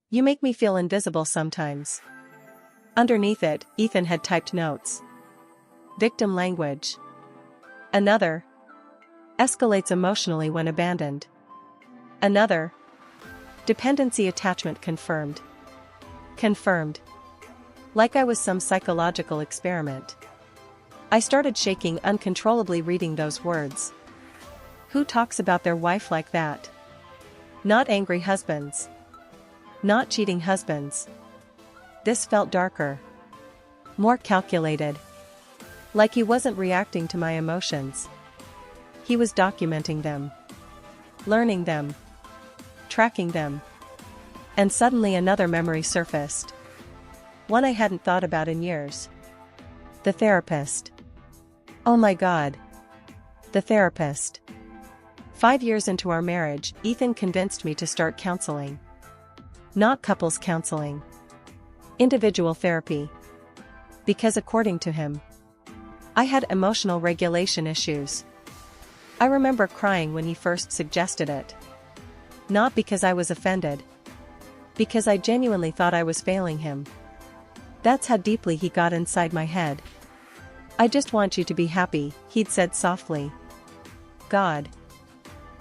You make me feel invisible sometimes. Underneath it, Ethan had typed notes. Victim language. Another. Escalates emotionally when abandoned. Another. Dependency attachment confirmed. Confirmed. Like I was some psychological experiment. I started shaking uncontrollably reading those words. Who talks about their wife like that? Not angry husbands. Not cheating husbands. This felt darker. More calculated. Like he wasn't reacting to my emotions. He was documenting them. Learning them. Tracking them. And suddenly another memory surfaced. One I hadn't thought about in years. The therapist. Oh my God. The therapist. 5 years into our marriage, Ethan convinced me to start counseling. Not couples counseling. Individual therapy. Because according to him, I had emotional regulation issues. I remember crying when he first suggested it. Not because I was offended. Because I genuinely thought I was failing him. That's how deeply he got inside my head. I just want you to be happy, he'd said softly. God.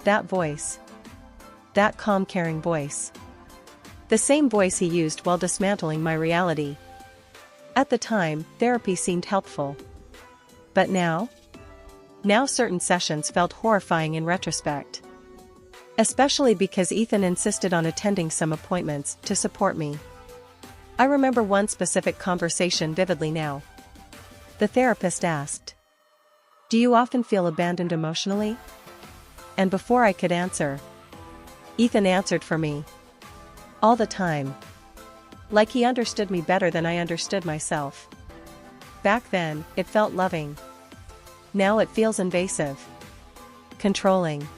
That voice. That calm, caring voice. The same voice he used while dismantling my reality. At the time, therapy seemed helpful. But now? Now certain sessions felt horrifying in retrospect. Especially because Ethan insisted on attending some appointments to support me. I remember one specific conversation vividly now. The therapist asked, "Do you often feel abandoned emotionally?" And before I could answer, Ethan answered for me. All the time. Like he understood me better than I understood myself. Back then, it felt loving. Now it feels invasive. Controlling.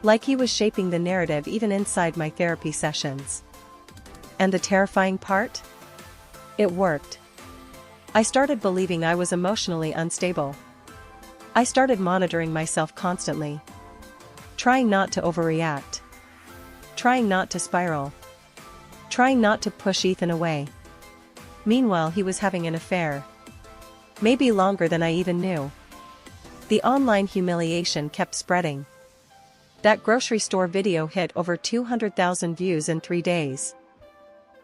Like he was shaping the narrative even inside my therapy sessions. And the terrifying part? It worked. I started believing I was emotionally unstable. I started monitoring myself constantly. Trying not to overreact. Trying not to spiral. Trying not to push Ethan away. Meanwhile, he was having an affair. Maybe longer than I even knew. The online humiliation kept spreading. That grocery store video hit over 200,000 views in 3 days.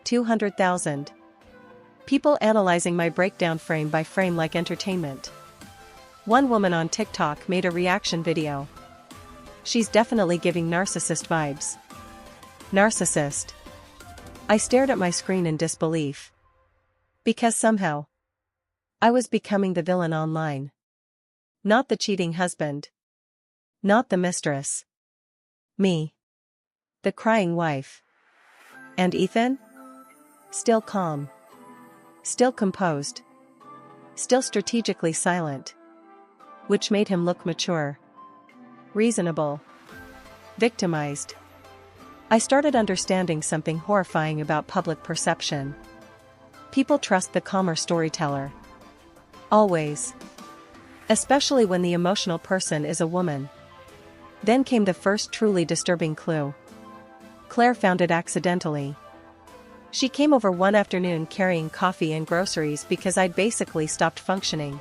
200,000. People analyzing my breakdown frame by frame like entertainment. One woman on TikTok made a reaction video. She's definitely giving narcissist vibes. Narcissist. I stared at my screen in disbelief. Because somehow, I was becoming the villain online. Not the cheating husband. Not the mistress. Me. The crying wife. And Ethan? Still calm. Still composed. Still strategically silent. Which made him look mature. Reasonable. Victimized. I started understanding something horrifying about public perception. People trust the calmer storyteller. Always. Especially when the emotional person is a woman. Then came the first truly disturbing clue. Claire found it accidentally. She came over one afternoon carrying coffee and groceries because I'd basically stopped functioning.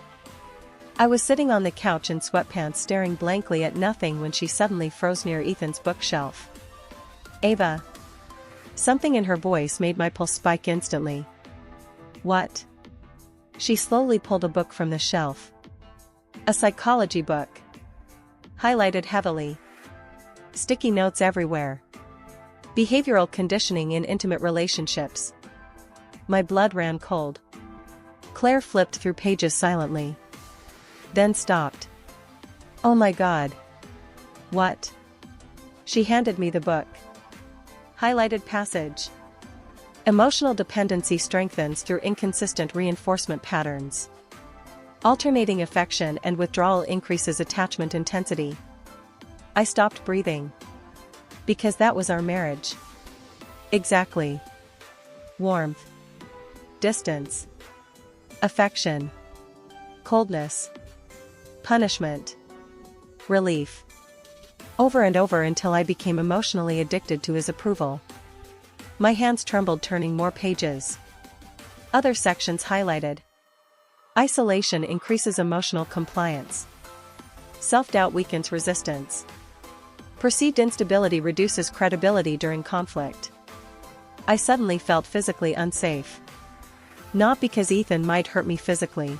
I was sitting on the couch in sweatpants staring blankly at nothing when she suddenly froze near Ethan's bookshelf. "Ava." Something in her voice made my pulse spike instantly. "What?" She slowly pulled a book from the shelf. A psychology book. Highlighted heavily. Sticky notes everywhere. Behavioral conditioning in intimate relationships. My blood ran cold. Claire flipped through pages silently. Then stopped. "Oh my God." "What?" She handed me the book. Highlighted passage. Emotional dependency strengthens through inconsistent reinforcement patterns. Alternating affection and withdrawal increases attachment intensity. I stopped breathing. Because that was our marriage. Exactly. Warmth. Distance. Affection. Coldness. Punishment. Relief. Over and over until I became emotionally addicted to his approval. My hands trembled, turning more pages. Other sections highlighted. Isolation increases emotional compliance. Self-doubt weakens resistance. Perceived instability reduces credibility during conflict. I suddenly felt physically unsafe. Not because Ethan might hurt me physically.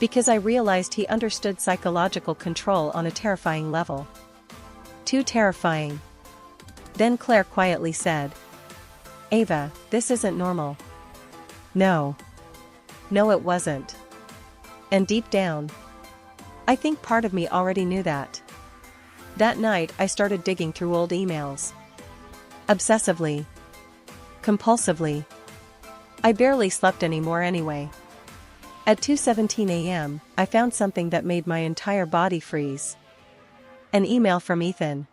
Because I realized he understood psychological control on a terrifying level. Too terrifying. Then Claire quietly said, "Ava, this isn't normal." No. No, it wasn't. And deep down, I think part of me already knew that. That night I started digging through old emails. Obsessively. Compulsively. I barely slept anymore anyway. At 2:17 a.m., I found something that made my entire body freeze. An email from Ethan.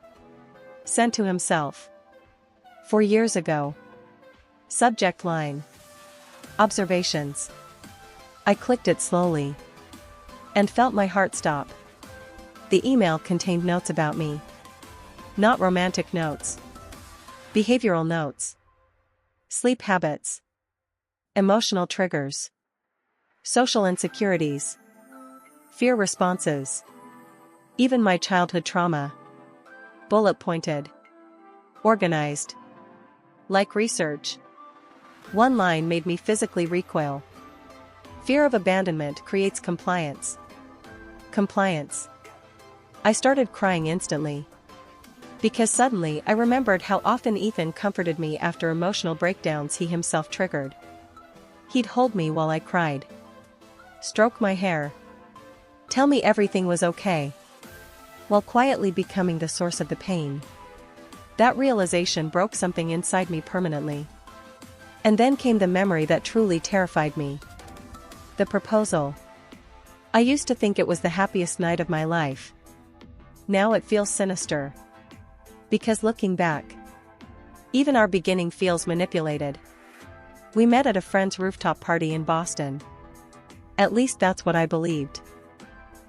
Sent to himself. 4 years ago. Subject line. Observations. I clicked it slowly. And felt my heart stop. The email contained notes about me. Not romantic notes. Behavioral notes. Sleep habits. Emotional triggers. Social insecurities. Fear responses. Even my childhood trauma. Bullet pointed. Organized. Like research. One line made me physically recoil. Fear of abandonment creates compliance. Compliance. I started crying instantly. Because suddenly I remembered how often Ethan comforted me after emotional breakdowns he himself triggered. He'd hold me while I cried. Stroke my hair. Tell me everything was okay. While quietly becoming the source of the pain. That realization broke something inside me permanently. And then came the memory that truly terrified me. The proposal. I used to think it was the happiest night of my life. Now it feels sinister. Because looking back, even our beginning feels manipulated. We met at a friend's rooftop party in Boston. At least that's what I believed.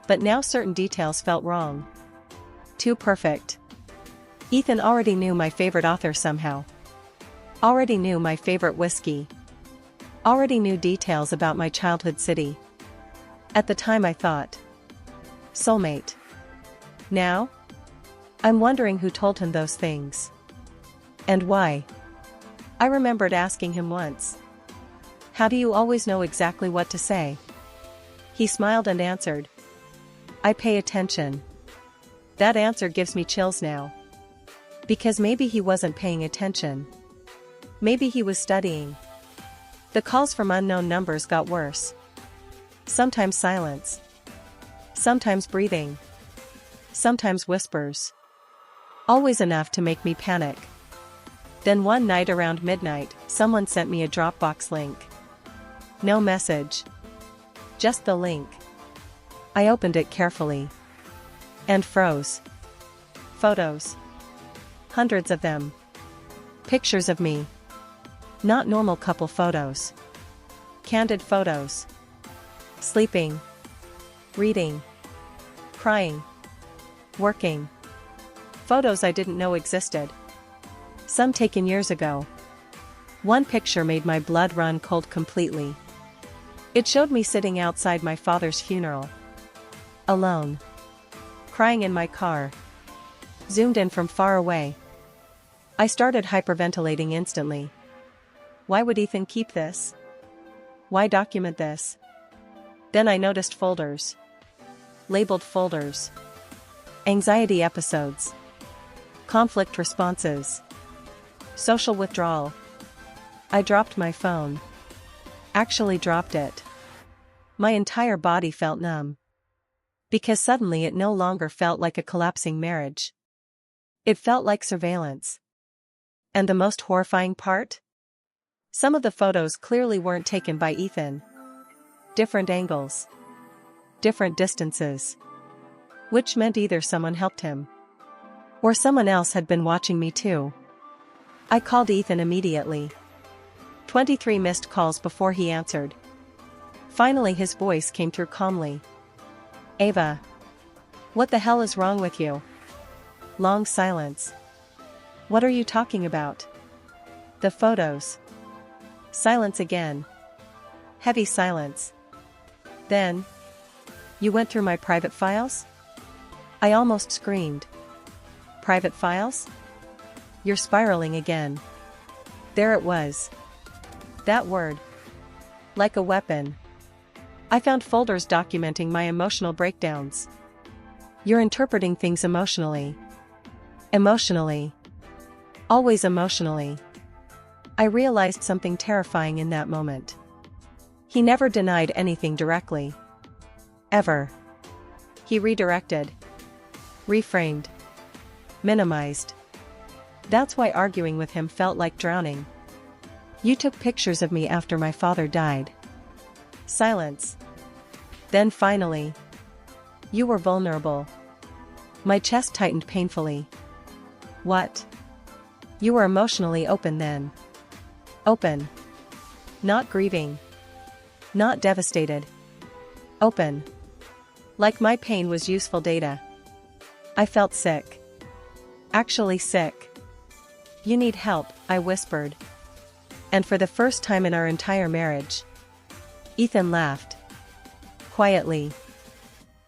But now certain details felt wrong. Too perfect. Ethan already knew my favorite author somehow. Already knew my favorite whiskey. Already knew details about my childhood city. At the time I thought. Soulmate. Now? I'm wondering who told him those things. And why? I remembered asking him once. How do you always know exactly what to say? He smiled and answered. I pay attention. That answer gives me chills now. Because maybe he wasn't paying attention. Maybe he was studying. The calls from unknown numbers got worse. Sometimes silence. Sometimes breathing. Sometimes whispers. Always enough to make me panic. Then one night around midnight, someone sent me a Dropbox link. No message. Just the link. I opened it carefully. And froze. Photos. Hundreds of them. Pictures of me. Not normal couple photos. Candid photos. Sleeping. Reading. Crying. Working. Photos I didn't know existed. Some taken years ago. One picture made my blood run cold completely. It showed me sitting outside my father's funeral. Alone. Crying in my car. Zoomed in from far away. I started hyperventilating instantly. Why would Ethan keep this? Why document this? Then I noticed folders. Labeled folders. Anxiety episodes. Conflict responses. Social withdrawal. I dropped my phone. Actually dropped it. My entire body felt numb. Because suddenly it no longer felt like a collapsing marriage. It felt like surveillance. And the most horrifying part? Some of the photos clearly weren't taken by Ethan. Different angles. Different distances. Which meant either someone helped him. Or someone else had been watching me too. I called Ethan immediately. 23 missed calls before he answered. Finally his voice came through calmly. Ava. What the hell is wrong with you? Long silence. What are you talking about? The photos. Silence again. Heavy silence. Then, you went through my private files? I almost screamed. Private files? You're spiraling again. There it was. That word. Like a weapon. I found folders documenting my emotional breakdowns. You're interpreting things emotionally. Emotionally. Always emotionally. I realized something terrifying in that moment. He never denied anything directly. Ever. He redirected. Reframed. Minimized. That's why arguing with him felt like drowning. You took pictures of me after my father died. Silence. Then finally. You were vulnerable. My chest tightened painfully. What? You were emotionally open then. Open. Not grieving. Not devastated. Open. Like my pain was useful data. I felt sick. Actually sick. You need help, I whispered. And for the first time in our entire marriage, Ethan laughed. Quietly.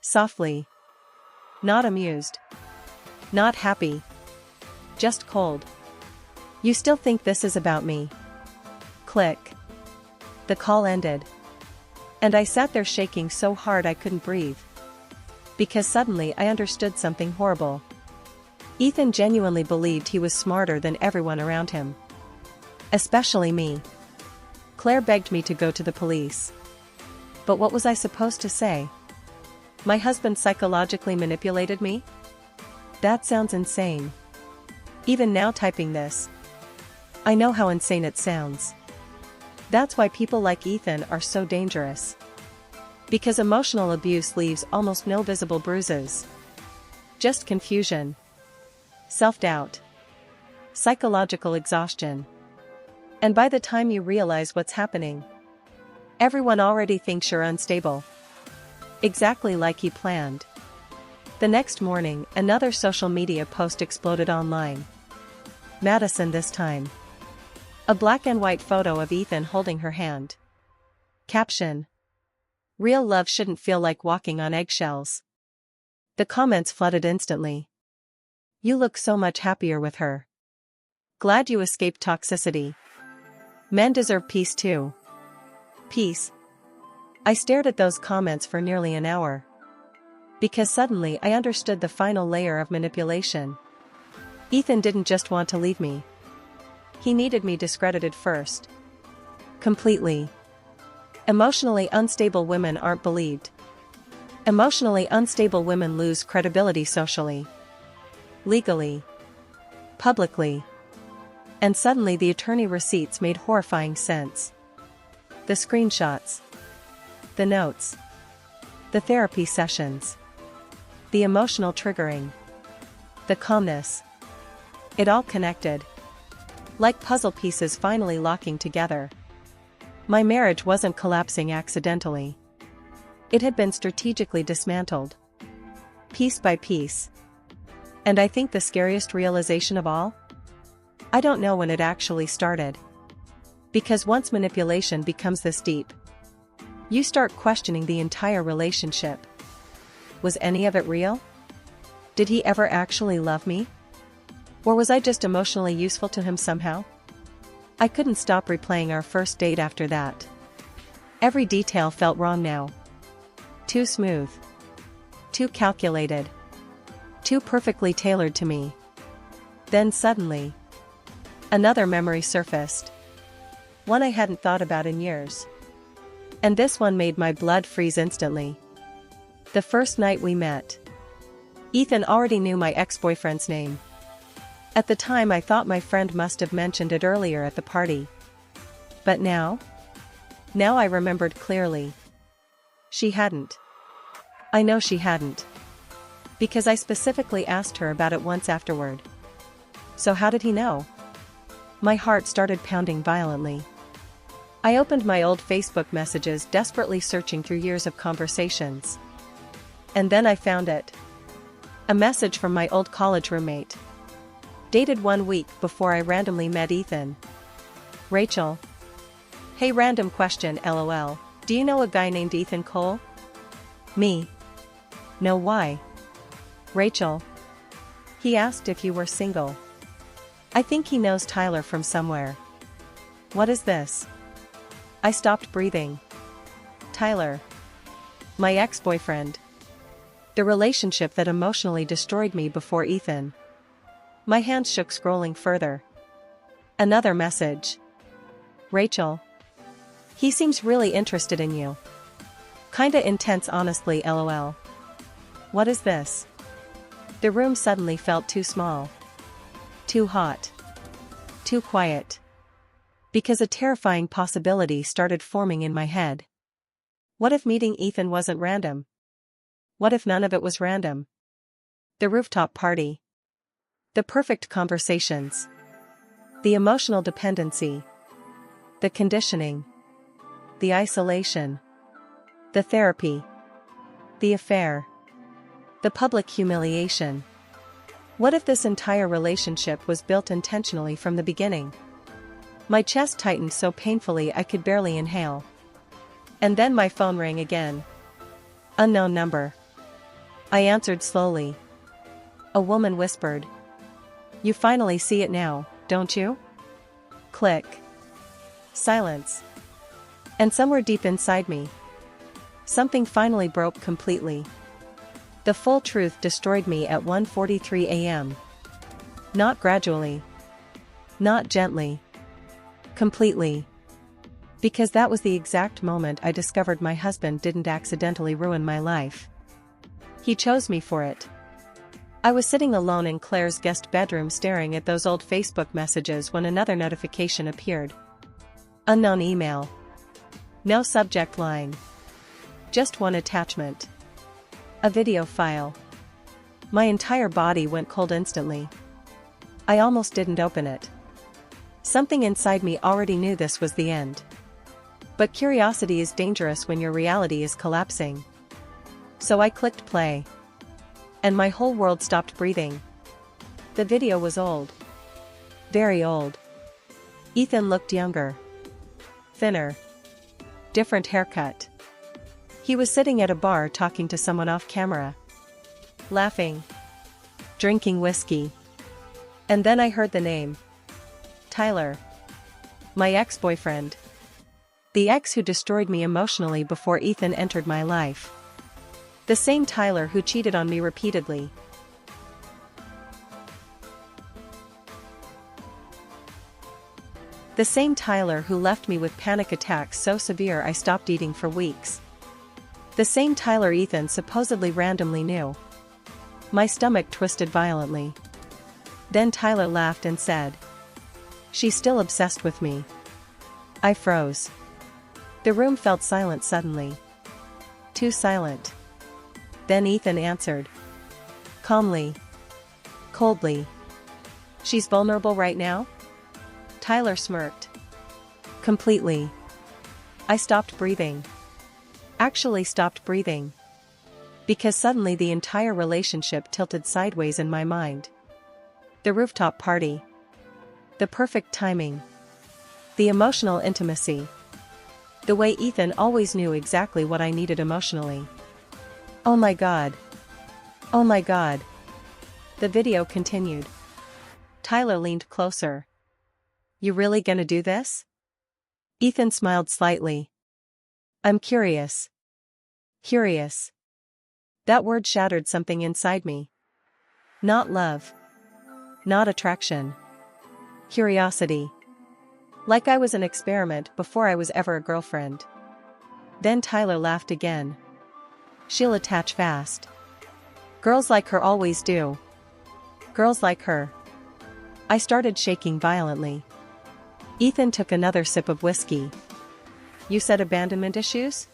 Softly. Not amused. Not happy. Just cold. You still think this is about me? Click. The call ended. And I sat there shaking so hard I couldn't breathe. Because suddenly I understood something horrible. Ethan genuinely believed he was smarter than everyone around him. Especially me. Claire begged me to go to the police. But what was I supposed to say? My husband psychologically manipulated me? That sounds insane. Even now typing this, I know how insane it sounds. That's why people like Ethan are so dangerous. Because emotional abuse leaves almost no visible bruises. Just confusion. Self-doubt. Psychological exhaustion. And by the time you realize what's happening, everyone already thinks you're unstable. Exactly like he planned. The next morning, another social media post exploded online. Madison this time. A black and white photo of Ethan holding her hand. Caption. Real love shouldn't feel like walking on eggshells. The comments flooded instantly. You look so much happier with her. Glad you escaped toxicity. Men deserve peace too. Peace. I stared at those comments for nearly an hour. Because suddenly I understood the final layer of manipulation. Ethan didn't just want to leave me. He needed me discredited first. Completely. Emotionally unstable women aren't believed. Emotionally unstable women lose credibility socially. Legally. Publicly. And suddenly the attorney receipts made horrifying sense. The screenshots. The notes. The therapy sessions. The emotional triggering. The calmness. It all connected. Like puzzle pieces finally locking together. My marriage wasn't collapsing accidentally. It had been strategically dismantled. Piece by piece. And I think the scariest realization of all? I don't know when it actually started. Because once manipulation becomes this deep, you start questioning the entire relationship. Was any of it real? Did he ever actually love me? Or was I just emotionally useful to him somehow? I couldn't stop replaying our first date after that. Every detail felt wrong now. Too smooth. Too calculated. Too perfectly tailored to me. Then suddenly, another memory surfaced. One I hadn't thought about in years. And this one made my blood freeze instantly. The first night we met. Ethan already knew my ex-boyfriend's name. At the time I thought my friend must have mentioned it earlier at the party. But now? Now I remembered clearly. She hadn't. I know she hadn't. Because I specifically asked her about it once afterward. So how did he know? My heart started pounding violently. I opened my old Facebook messages, desperately searching through years of conversations. And then I found it. A message from my old college roommate. Dated 1 week before I randomly met Ethan. Rachel. Hey, random question, lol. Do you know a guy named Ethan Cole? Me. No, why? Rachel. He asked if you were single. I think he knows Tyler from somewhere. What is this? I stopped breathing. Tyler. My ex-boyfriend. The relationship that emotionally destroyed me before Ethan. My hands shook scrolling further. Another message. Rachel. He seems really interested in you. Kinda intense, honestly, lol. What is this? The room suddenly felt too small. Too hot. Too quiet. Because a terrifying possibility started forming in my head. What if meeting Ethan wasn't random? What if none of it was random? The rooftop party. The perfect conversations. The emotional dependency. The conditioning. The isolation. The therapy. The affair. The public humiliation. What if this entire relationship was built intentionally from the beginning? My chest tightened so painfully I could barely inhale. And then my phone rang again. Unknown number. I answered slowly. A woman whispered. You finally see it now, don't you? Click. Silence. And somewhere deep inside me, something finally broke completely. The full truth destroyed me at 1:43 a.m. Not gradually. Not gently. Completely. Because that was the exact moment I discovered my husband didn't accidentally ruin my life. He chose me for it. I was sitting alone in Claire's guest bedroom staring at those old Facebook messages when another notification appeared. Unknown email. No subject line. Just one attachment. A video file. My entire body went cold instantly. I almost didn't open it. Something inside me already knew this was the end. But curiosity is dangerous when your reality is collapsing. So I clicked play. And my whole world stopped breathing. The video was old. Very old. Ethan looked younger. Thinner. Different haircut. He was sitting at a bar talking to someone off camera. Laughing. Drinking whiskey. And then I heard the name. Tyler. My ex-boyfriend. The ex who destroyed me emotionally before Ethan entered my life. The same Tyler who cheated on me repeatedly. The same Tyler who left me with panic attacks so severe I stopped eating for weeks. The same Tyler Ethan supposedly randomly knew. My stomach twisted violently. Then Tyler laughed and said, "She's still obsessed with me." I froze. The room felt silent suddenly. Too silent. Then Ethan answered. Calmly. Coldly. "She's vulnerable right now?" Tyler smirked. Completely. I stopped breathing. Actually stopped breathing. Because suddenly the entire relationship tilted sideways in my mind. The rooftop party. The perfect timing. The emotional intimacy. The way Ethan always knew exactly what I needed emotionally. Oh my God. Oh my God. The video continued. Tyler leaned closer. You really gonna do this? Ethan smiled slightly. I'm curious. Curious. That word shattered something inside me. Not love. Not attraction. Curiosity. Like I was an experiment before I was ever a girlfriend. Then Tyler laughed again. She'll attach fast. Girls like her always do. Girls like her. I started shaking violently. Ethan took another sip of whiskey. You said abandonment issues?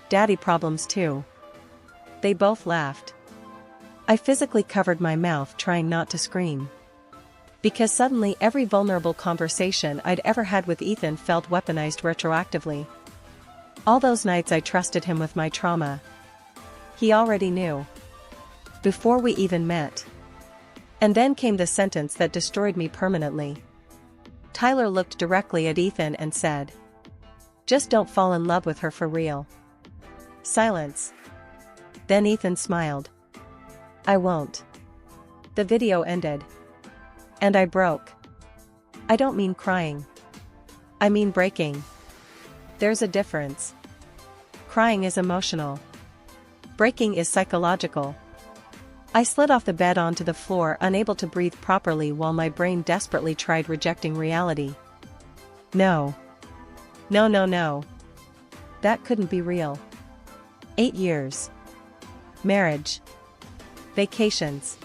Daddy problems too. They both laughed. I physically covered my mouth trying not to scream. Because suddenly every vulnerable conversation I'd ever had with Ethan felt weaponized retroactively. All those nights I trusted him with my trauma. He already knew. Before we even met. And then came the sentence that destroyed me permanently. Tyler looked directly at Ethan and said, "Just don't fall in love with her for real." Silence. Then Ethan smiled. "I won't." The video ended. And I broke. I don't mean crying. I mean breaking. There's a difference. Crying is emotional. Breaking is psychological. I slid off the bed onto the floor, unable to breathe properly while my brain desperately tried rejecting reality. No. No, no, no. That couldn't be real. 8 years. Marriage. Vacations.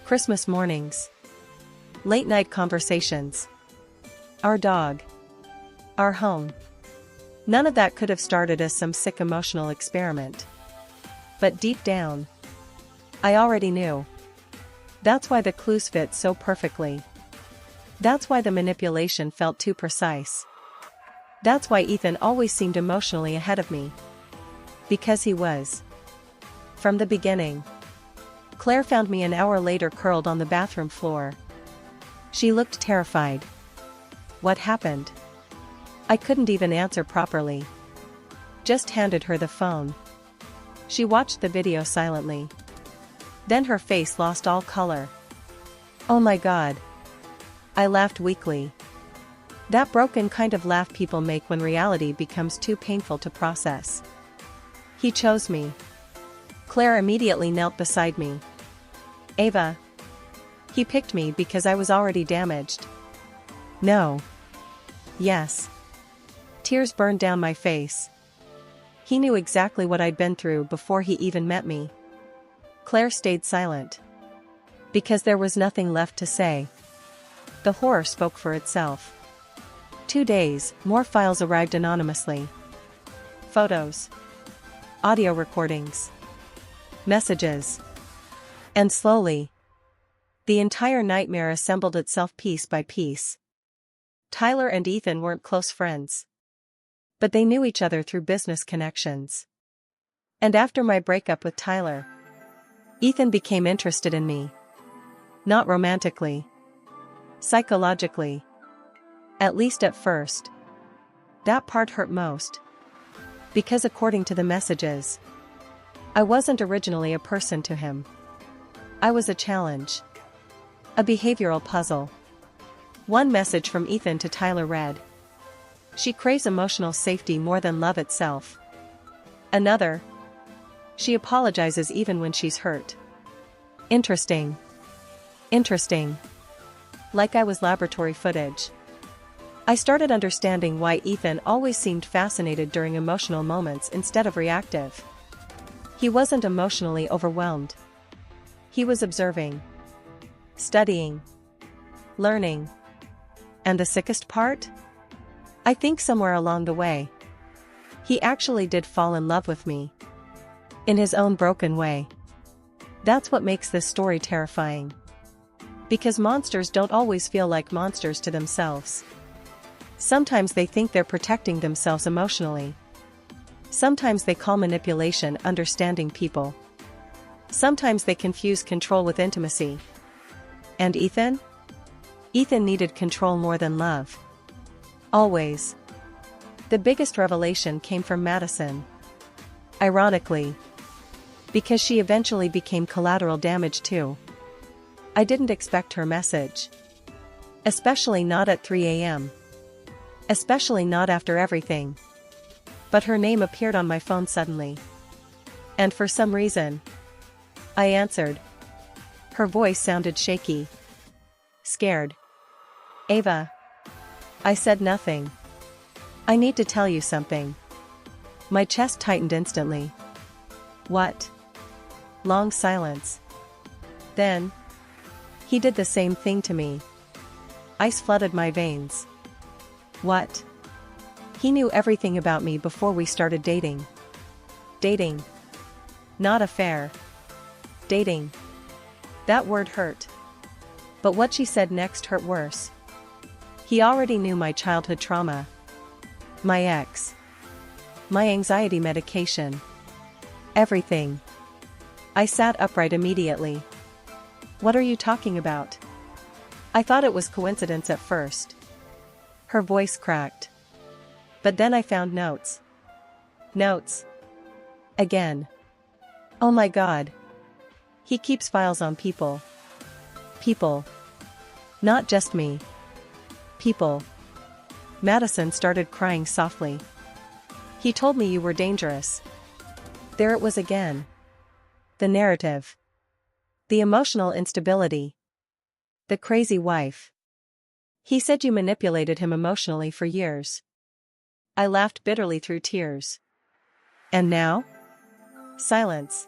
Christmas mornings. Late night conversations. Our dog. Our home. None of that could have started as some sick emotional experiment. But deep down, I already knew. That's why the clues fit so perfectly. That's why the manipulation felt too precise. That's why Ethan always seemed emotionally ahead of me. Because he was. From the beginning. Claire found me an hour later curled on the bathroom floor. She looked terrified. What happened? I couldn't even answer properly. Just handed her the phone. She watched the video silently. Then her face lost all color. "Oh my God." I laughed weakly. That broken kind of laugh people make when reality becomes too painful to process. "He chose me." Claire immediately knelt beside me. "Ava. He picked me because I was already damaged." "No." "Yes." Tears burned down my face. "He knew exactly what I'd been through before he even met me." Claire stayed silent. Because there was nothing left to say. The horror spoke for itself. 2 days, more files arrived anonymously. Photos. Audio recordings. Messages. And slowly, the entire nightmare assembled itself piece by piece. Tyler and Ethan weren't close friends. But they knew each other through business connections. And after my breakup with Tyler, Ethan became interested in me. Not romantically. Psychologically. At least at first. That part hurt most. Because according to the messages, I wasn't originally a person to him. I was a challenge. A behavioral puzzle. One message from Ethan to Tyler read, "She craves emotional safety more than love itself." Another, "She apologizes even when she's hurt." Interesting. Interesting. Like I was laboratory footage. I started understanding why Ethan always seemed fascinated during emotional moments instead of reactive. He wasn't emotionally overwhelmed. He was observing. Studying. Learning. And the sickest part? I think somewhere along the way, he actually did fall in love with me. In his own broken way. That's what makes this story terrifying. Because monsters don't always feel like monsters to themselves. Sometimes they think they're protecting themselves emotionally. Sometimes they call manipulation understanding people. Sometimes they confuse control with intimacy. And Ethan? Ethan needed control more than love. Always. The biggest revelation came from Madison. Ironically. Because she eventually became collateral damage too. I didn't expect her message. Especially not at 3 a.m. Especially not after everything. But her name appeared on my phone suddenly. And for some reason, I answered. Her voice sounded shaky. Scared. "Ava." I said nothing. "I need to tell you something." My chest tightened instantly. "What?" Long silence. Then, he did the same thing to me. Ice flooded my veins. What? He knew everything about me before we started dating. Dating. Not affair. Dating. That word hurt. But what she said next hurt worse. He already knew my childhood trauma. My ex. My anxiety medication. Everything. I sat upright immediately. "What are you talking about?" I thought it was coincidence at first. Her voice cracked. But then I found notes. Notes. Again. Oh my God. He keeps files on people. People. Not just me. People. Madison started crying softly. He told me you were dangerous. There it was again. The narrative. The emotional instability. The crazy wife. He said you manipulated him emotionally for years. I laughed bitterly through tears. And now? Silence.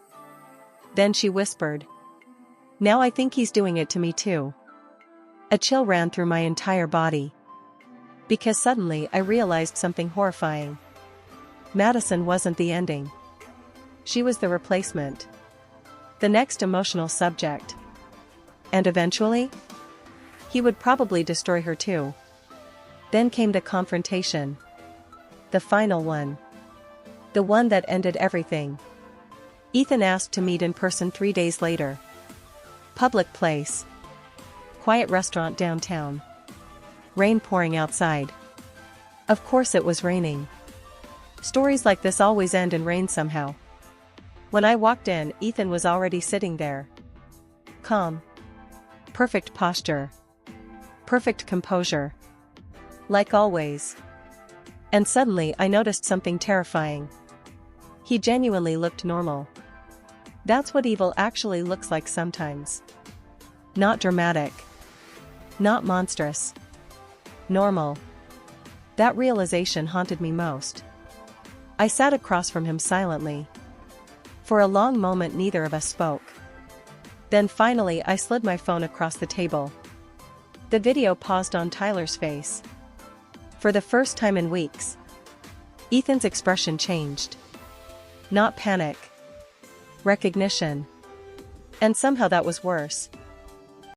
Then she whispered. Now I think he's doing it to me too. A chill ran through my entire body. Because suddenly I realized something horrifying. Madison wasn't the ending. She was the replacement. The next emotional subject. And eventually? He would probably destroy her too. Then came the confrontation. The final one. The one that ended everything. Ethan asked to meet in person 3 days later. Public place. Quiet restaurant downtown. Rain pouring outside. Of course it was raining. Stories like this always end in rain somehow. When I walked in, Ethan was already sitting there. Calm. Perfect posture. Perfect composure. Like always. And suddenly I noticed something terrifying. He genuinely looked normal. That's what evil actually looks like sometimes. Not dramatic. Not monstrous. Normal. That realization haunted me most. I sat across from him silently. For a long moment neither of us spoke. Then finally I slid my phone across the table. The video paused on Tyler's face. For the first time in weeks, Ethan's expression changed. Not panic. Recognition. And somehow that was worse.